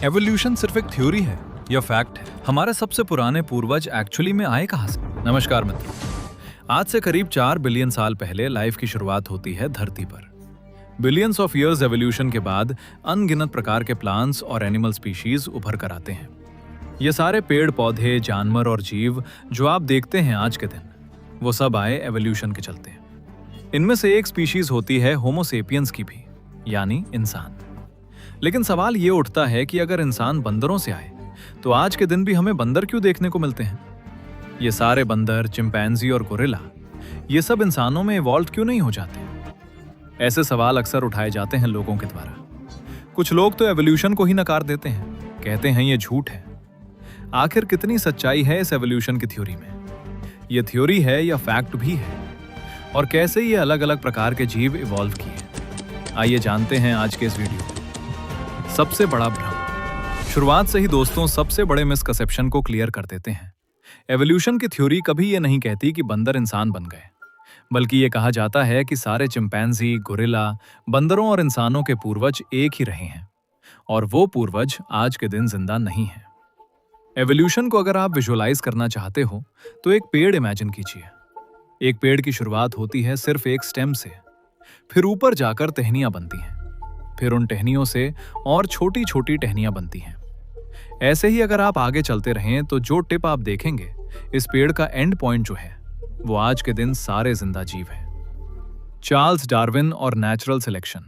Evolution सिर्फ एक theory है या फैक्ट है? हमारे सबसे पुराने पूर्वज एक्चुअली में आए कहां से? नमस्कार मित्रों, आज से करीब 4 बिलियन साल पहले लाइफ की शुरुआत होती है धरती पर। बिलियंस ऑफ ईयर्स एवोल्यूशन के बाद अनगिनत प्रकार के प्लांट्स और एनिमल स्पीशीज उभर कर आते हैं। ये सारे पेड़ पौधे, जानवर और जीव जो आप देखते हैं आज के दिन, वो सब आए एवोल्यूशन के चलते। इनमें से एक स्पीशीज होती है होमो सेपियंस की भी, यानी इंसान। लेकिन सवाल ये उठता है कि अगर इंसान बंदरों से आए तो आज के दिन भी हमें बंदर क्यों देखने को मिलते हैं? ये सारे बंदर, चिंपैंजी और गोरिल्ला, ये सब इंसानों में इवॉल्व क्यों नहीं हो जाते? ऐसे सवाल अक्सर उठाए जाते हैं लोगों के द्वारा। कुछ लोग तो एवोल्यूशन को ही नकार देते हैं, कहते हैं ये झूठ है। आखिर कितनी सच्चाई है इस एवोल्यूशन की थ्योरी में? ये थ्योरी है या फैक्ट भी है? और कैसे ये अलग अलग प्रकार के जीव इवॉल्व किए? आइए जानते हैं आज के इस वीडियो में। सबसे बड़ा भ्रम। शुरुआत से ही दोस्तों सबसे बड़े मिसकंसेप्शन को क्लियर कर देते हैं। एवोल्यूशन की थ्योरी कभी ये नहीं कहती कि बंदर इंसान बन गए, बल्कि ये कहा जाता है कि सारे चिंपैंजी, गोरिल्ला, बंदरों और इंसानों के पूर्वज एक ही रहे हैं और वो पूर्वज आज के दिन जिंदा नहीं है। एवोल्यूशन को अगर आप विजुअलाइज करना चाहते हो तो एक पेड़ इमेजिन कीजिए। एक पेड़ की शुरुआत होती है सिर्फ एक स्टेम से, फिर ऊपर जाकर टहनियां बनती हैं, फिर उन टहनियों से और छोटी छोटी टहनियां बनती हैं। ऐसे ही अगर आप आगे चलते रहें तो जो टिप आप देखेंगे, इस पेड़ का एंड पॉइंट जो है वो आज के दिन सारे जिंदा जीव हैं। चार्ल्स डार्विन और नेचुरल सिलेक्शन।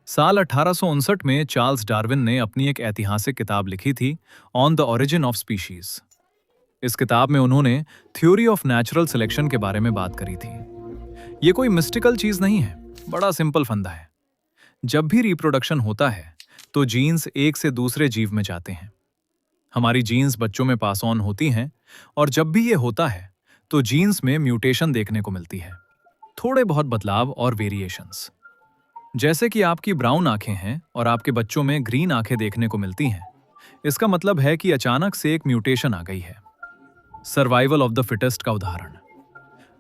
साल 1859 में चार्ल्स डार्विन ने अपनी एक ऐतिहासिक किताब लिखी थी, on the origin of species. इस किताब में उन्होंने थ्योरी ऑफ नेचुरल सिलेक्शन के बारे में बात करी थी। ये कोई मिस्टिकल चीज नहीं है, बड़ा सिंपल फंदा है। जब भी रिप्रोडक्शन होता है तो जीन्स एक से दूसरे जीव में जाते हैं। हमारी जीन्स बच्चों में पास ऑन होती हैं और जब भी ये होता है तो जीन्स में म्यूटेशन देखने को मिलती है, थोड़े बहुत बदलाव और वेरिएशंस। जैसे कि आपकी ब्राउन आंखें हैं और आपके बच्चों में ग्रीन आंखें देखने को मिलती हैं, इसका मतलब है कि अचानक से एक म्यूटेशन आ गई है। सर्वाइवल ऑफ द फिटेस्ट का उदाहरण।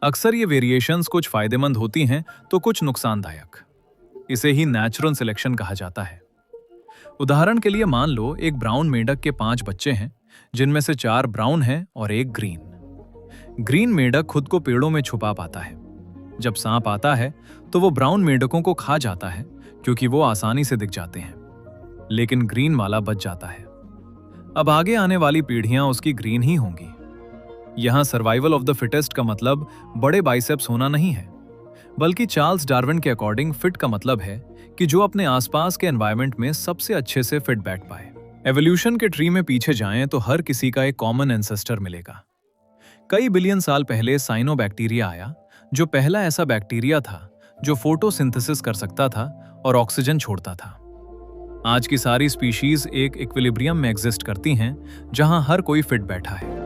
अक्सर ये वेरिएशंस कुछ फायदेमंद होती हैं तो कुछ नुकसानदायक। इसे ही नेचुरल सिलेक्शन कहा जाता है। उदाहरण के लिए मान लो एक ब्राउन मेंढक के 5 बच्चे हैं, जिनमें से 4 ब्राउन हैं और एक ग्रीन। ग्रीन मेंढक खुद को पेड़ों में छुपा पाता है। जब सांप आता है तो वो ब्राउन मेंढकों को खा जाता है क्योंकि वो आसानी से दिख जाते हैं, लेकिन ग्रीन वाला बच जाता है। अब आगे आने वाली पीढ़ियां उसकी ग्रीन ही होंगी। यहां सर्वाइवल ऑफ द फिटेस्ट का मतलब बड़े बाइसेप्स होना नहीं है, बल्कि चार्ल्स डार्विन के अकॉर्डिंग फिट का मतलब है कि जो अपने आसपास के एनवायरनमेंट में सबसे अच्छे से फिट बैठ पाए। एवोल्यूशन के ट्री में पीछे जाएं तो हर किसी का एक कॉमन एंसेस्टर मिलेगा। कई बिलियन साल पहले साइनोबैक्टीरिया आया, जो पहला ऐसा बैक्टीरिया था जो फोटोसिंथेसिस कर सकता था और ऑक्सीजन छोड़ता था। आज की सारी स्पीशीज एक इक्विलिब्रियम में एग्जिस्ट करती हैं, जहां हर कोई फिट बैठा है।